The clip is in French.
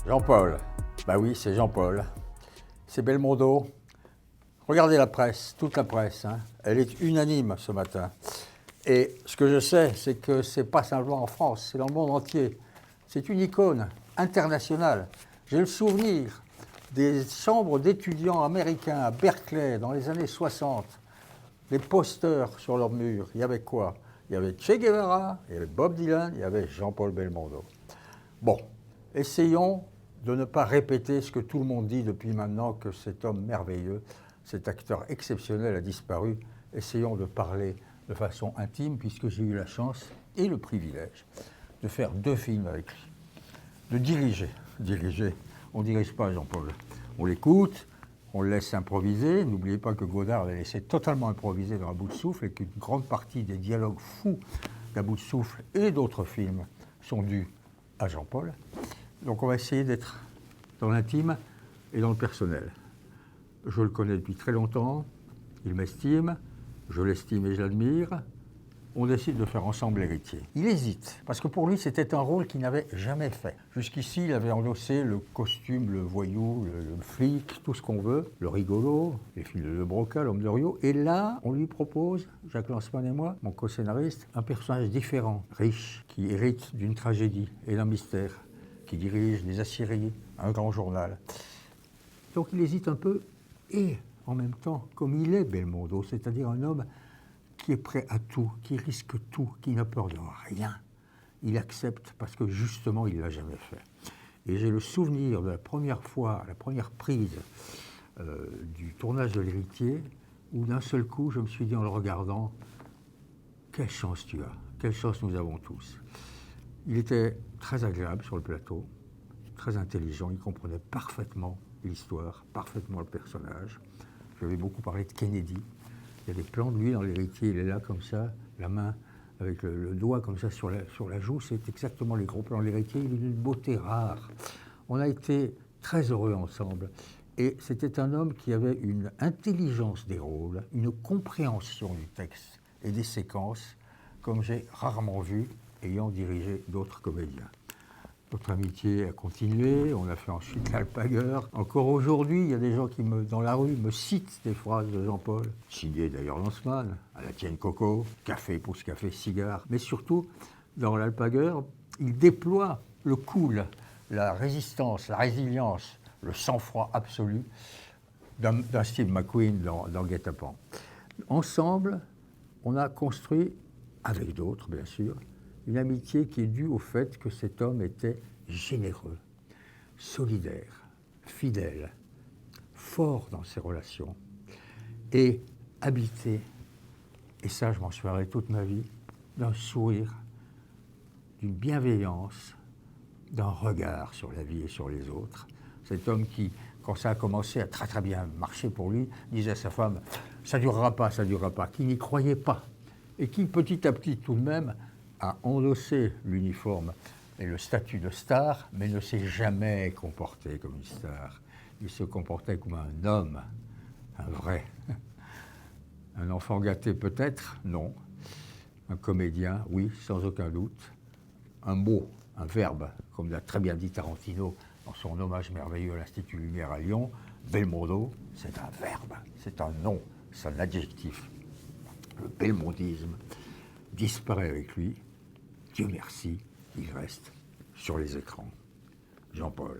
Jean-Paul, bah oui, c'est Jean-Paul. C'est Belmondo. Regardez la presse, toute la presse, hein. Elle est unanime ce matin. Et ce que je sais, c'est que c'est pas simplement en France, c'est dans le monde entier. C'est une icône internationale. J'ai le souvenir des chambres d'étudiants américains à Berkeley dans les années 60, les posters sur leurs murs. Il y avait quoi? Il y avait Che Guevara, il y avait Bob Dylan, il y avait Jean-Paul Belmondo. Bon, essayons de ne pas répéter ce que tout le monde dit depuis maintenant, que cet homme merveilleux, cet acteur exceptionnel a disparu. Essayons de parler de façon intime, puisque j'ai eu la chance et le privilège de faire 2 films avec lui, de diriger. On ne dirige pas Jean-Paul, on l'écoute, on le laisse improviser. N'oubliez pas que Godard l'a laissé totalement improviser dans À bout de souffle et qu'une grande partie des dialogues fous d'À bout de souffle et d'autres films sont dus à Jean-Paul. Donc on va essayer d'être dans l'intime et dans le personnel. Je le connais depuis très longtemps, il m'estime, je l'estime et je l'admire. On décide de faire ensemble L'Héritier. Il hésite, parce que pour lui, c'était un rôle qu'il n'avait jamais fait. Jusqu'ici, il avait endossé le costume, le voyou, le flic, tout ce qu'on veut, le rigolo, les films de Le Broca, l'homme de Rio. Et là, on lui propose, Jacques Lanzmann et moi, mon co-scénariste, un personnage différent, riche, qui hérite d'une tragédie et d'un mystère, qui dirige des aciéries, un grand journal. Donc il hésite un peu, et en même temps, comme il est Belmondo, c'est-à-dire un homme qui est prêt à tout, qui risque tout, qui n'a peur de rien. Il accepte parce que justement, il ne l'a jamais fait. Et j'ai le souvenir de la première fois, la première prise du tournage de L'Héritier, où d'un seul coup, je me suis dit en le regardant, quelle chance tu as, quelle chance nous avons tous. Il était très agréable sur le plateau, très intelligent, il comprenait parfaitement l'histoire, parfaitement le personnage. Je lui ai beaucoup parlé de Kennedy. Il y a des plans de lui dans L'Héritier, il est là comme ça, la main avec le doigt comme ça sur la joue, c'est exactement les gros plans de L'Héritier, il est d'une beauté rare. On a été très heureux ensemble. Et c'était un homme qui avait une intelligence des rôles, une compréhension du texte et des séquences, comme j'ai rarement vu, ayant dirigé d'autres comédiens. Notre amitié a continué, on a fait ensuite l'Alpagueur. Encore aujourd'hui, il y a des gens qui, dans la rue, me citent des phrases de Jean-Paul, signé d'ailleurs Lanzmann, à la tienne Coco, café, pouce café, cigare. Mais surtout, dans l'Alpagueur, il déploie le cool, la résistance, la résilience, le sang-froid absolu d'un Steve McQueen dans Guet-apens. Ensemble, on a construit, avec d'autres bien sûr, une amitié qui est due au fait que cet homme était généreux, solidaire, fidèle, fort dans ses relations et habité, et ça je m'en souviendrai toute ma vie, d'un sourire, d'une bienveillance, d'un regard sur la vie et sur les autres. Cet homme qui, quand ça a commencé à très bien marcher pour lui, disait à sa femme « ça durera pas », qui n'y croyait pas et qui petit à petit tout de même a endossé l'uniforme et le statut de star, mais ne s'est jamais comporté comme une star. Il se comportait comme un homme, un vrai. Un enfant gâté peut-être, non. Un comédien, oui, sans aucun doute. Un mot, un verbe, comme l'a très bien dit Tarantino dans son hommage merveilleux à l'Institut Lumière à Lyon. Belmondo, c'est un verbe, c'est un nom, c'est un adjectif. Le belmondisme disparaît avec lui. Dieu merci, il reste sur les écrans. Jean-Paul.